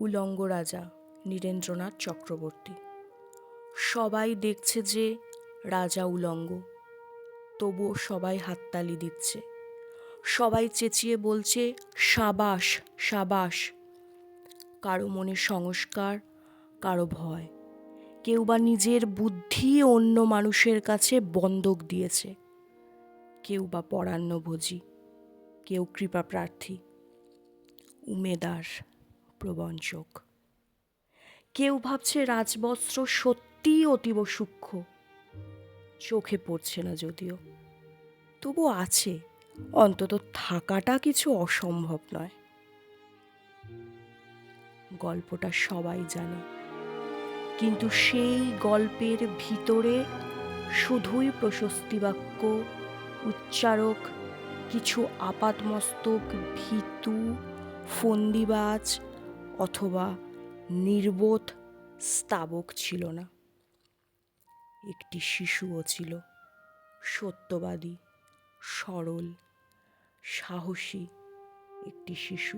উলঙ্গ রাজা নীরেন্দ্রনাথ চক্রবর্তী। সবাই দেখছে যে রাজা উলঙ্গ, তবুও সবাই হাততালি দিচ্ছে। সবাই চেঁচিয়ে বলছে সাবাস সাবাস। কারো মনে সংস্কার, কারো ভয়। কেউ বা নিজের বুদ্ধি অন্য মানুষের কাছে বন্ধক দিয়েছে। কেউ বা পরান্নভোজী, কেউ কৃপা প্রার্থী, উমেদার, প্রবঞ্চক। কেউ ভাবছে রাজবস্ত্র সত্যিই অতীব সূক্ষ্ম, চোখে পড়ছে না যদিও, তবু আছে, অন্তত থাকাটা কিছু অসম্ভব নয়। গল্পটা সবাই জানে, কিন্তু সেই গল্পের ভিতরে শুধুই প্রশস্তিবাক্য, উচ্চারক, কিছু আপাদমস্তক ভীতু, ফন্দিবাজ অথবা নির্বোধ স্তাবক ছিল না। একটি শিশুও ছিল, সত্যবাদী, সরল, সাহসী একটি শিশু।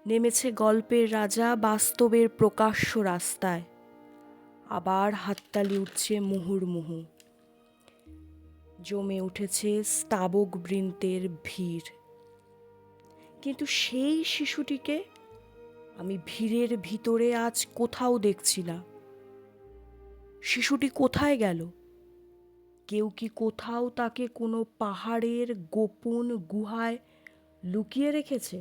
নেমেছে গল্পের রাজা বাস্তবের প্রকাশ্য রাস্তায়। আবার হাততালি উঠছে মুহুর্মুহু। জমে উঠেছে স্তাবক বৃন্তের ভিড়। কিন্তু সেই শিশুটিকে আমি ভিড়ের ভিতরে আজ কোথাও দেখছি না। শিশুটি কোথায় গেল? কেউ কি কোথাও তাকে কোনো পাহাড়ের গোপন গুহায় লুকিয়ে রেখেছে?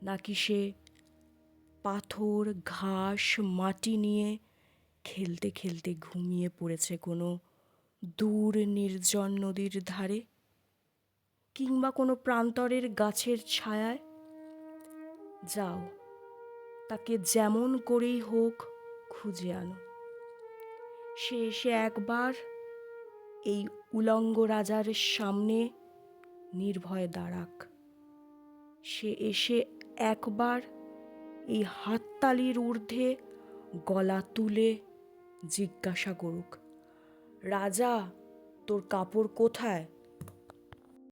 নাকি সে পাথর, ঘাস, মাটি নিয়ে খেলতে খেলতে ঘুমিয়ে পড়েছে কোনো দূর নির্জন নদীর ধারে, কিংবা কোনো প্রান্তরের গাছের ছায়ায়? যাও, তাকে যেমন করেই হোক খুঁজে আনো। সে এসে একবার এই উলঙ্গ রাজার সামনে নির্ভয়ে দাঁড়াক। সে এসে একবার এই হাততালির ঊর্ধ্বে গলা তুলে জিজ্ঞাসা করুক, রাজা, তোর কাপড় কোথায়?